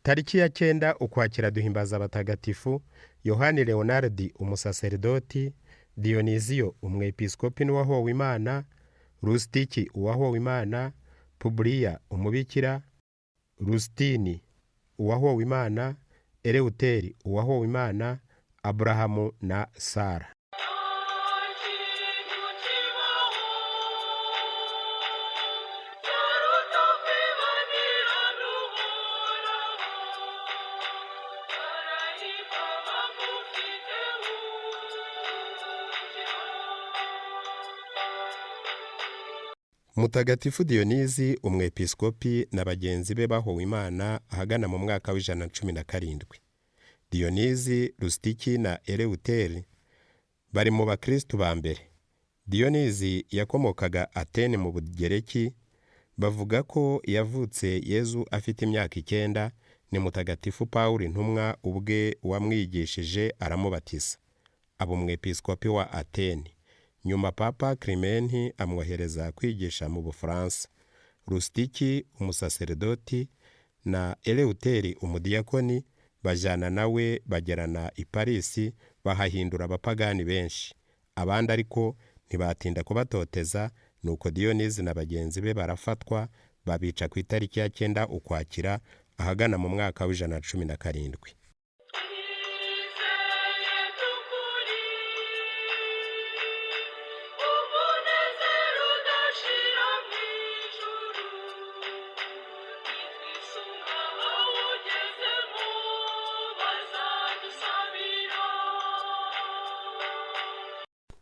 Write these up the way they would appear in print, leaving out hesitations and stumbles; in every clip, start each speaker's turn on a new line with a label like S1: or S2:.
S1: Tariki ya 9 Ukwakira duhimbaza abatagatifu: Yohani Leonardi umusaserdoti, Dionizio umwepiskopi n'uwahowe Imana, Rustiki uwahowe Imana, Publiya umubikira, Rustini uwahowe Imana, Eleuteri uwahowe Imana, Aburahamu na Sara. Mutagatifu Diyonizi umwepiskopi na bagenzi be bahowe Imana ahagana mu mwaka w'117. Diyonizi, Rustiki na Eleuteri bari mu bakristu ba mbere. Diyonizi yakomokaga Atene mu Bugereki. Bavuga ko yavutse Yezu afite imyaka 9. Ni Mutagatifu Pawulo intumwa ubwe wamwigishije aramubatiza, aba umwepiskopi wa Atene. Nyuma Papa Clementi amwohereza kwigisha mu Bufaransa. Rustiki umusaserdoti na Eleuteri umudiyakoni bajana nawe bagerana i Parisi, bahahindura abapagani benshi. Abandi ariko ntibatinda kubatoteza, nuko Diyonizi na bagenzi be barafatwa, babica ku itariki ya 9 Ukwakira ahagana mu mwaka w'117.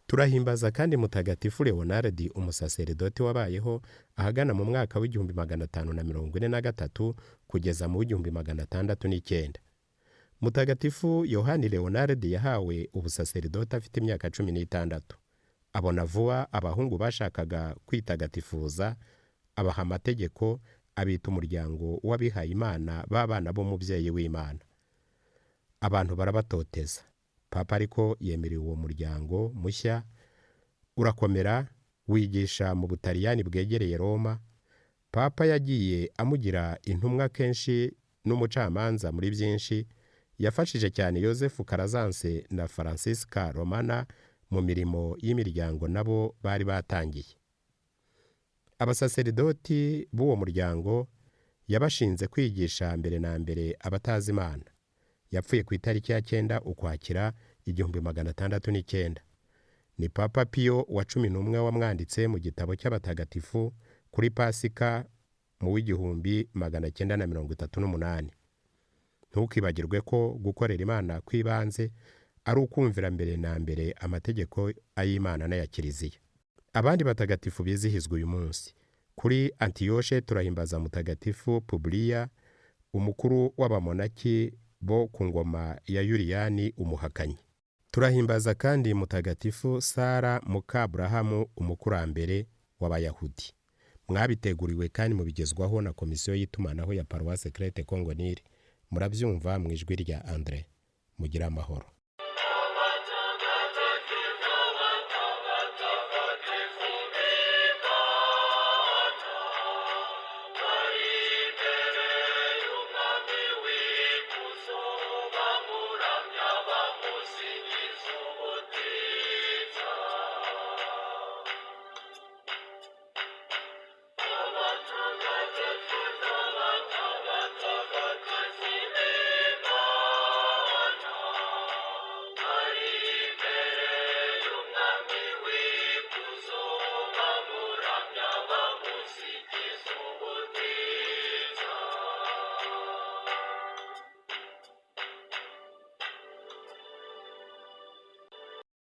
S1: Turahimbaza kandi Mutagatifu Leonardi umusaserdoti wabayeho ahagana mu mwaka w'1543 kugeza mu 1609. Mutagatifu Yohani Leonardi yahawe ubusaserdoti afite imyaka 16. Abona vuba abahungu bashakaga kwitagatifuza, abaha amategeko, abita umuryango w'abihaye Imana b'abana b'umubyeyi w'Imana. Abantu barabatoteza. Papa ariko yemerera uwo muryango mushya urakomera, wigisha mu Butaliyani bwegereye Roma. Papa yagiye amugira intumwa kenshi n'umucamanza muri byinshi. Yafashije cyane Yosefu Karazanse na Francisca Romana mu mirimo y'imiryango nabo bari batangiye. Abasaserdoti b'uwo muryango yabashinze kwigisha mbere na mbere abatazi Imana. Yapfuye ku itariki ya 9 Ukwakira 1609. Ni Papa Pio wa 11 wamwanditse mu gitabo cy'abatagatifu kuri Pasika mu 1938. Ntukibagirwe ko gukorera Imana kwibanze ari ukumvira mbere na mbere amategeko ay'Imana n'aya Kiliziya. Abandi batagatifu bizihizwa uyu munsi: kuri Antiyoshe turahimbaza Mutagatifu Publiya, umukuru w'abamonaki bo ku ngoma ya Yuliyani umuhakanyi. Turahimbaza kandi Mutagatifu Sara muka Aburahamu umukurambere w'Abayahudi. Mwabiteguriwe kandi mubigezwaho na komisiyo y'itumanaho ya Paroisse Crete Congo Nil. Murabyumva mu ijwi rya Andre. Mugira amahoro.
S2: Musi